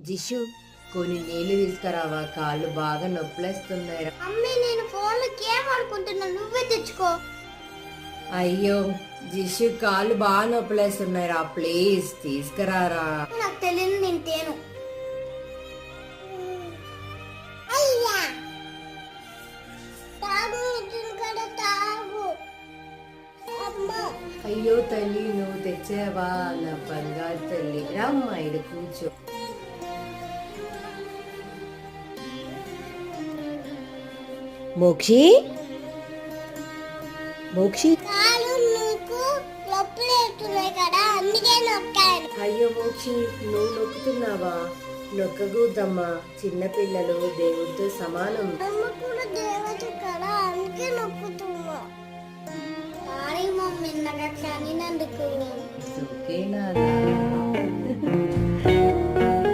జిషు కొన్ని నీళ్లు తీసుకురావా, కాళ్ళు బాగా నొప్పులేస్తున్నాయి. అమ్మే నేను ఫోన్ లో గేమ్ ఆడుకుంటున్నా, నువ్వే తెచ్చుకో. అయ్యో జిషు కాళ్ళు బాగా నొప్పులేస్తున్నాయిరా, ప్లీజ్ తీసుకురారా. నాకు తెలియదు, నేను తేను. అయ్యో తల్లి, నువ్వు తెచ్చావా నా బంగారు తల్లి, రామ్మా ఇడు కూర్చో. మోక్షి మోక్షి, అయ్యో మోక్షి నువ్వు నొక్కుతున్నావా? నొక్కకూడదమ్మా, చిన్నపిల్లలు దేవుడితో సమానం. సారీ మమ్మీ, నాకు క్షమినందుకు. ఓకేనా?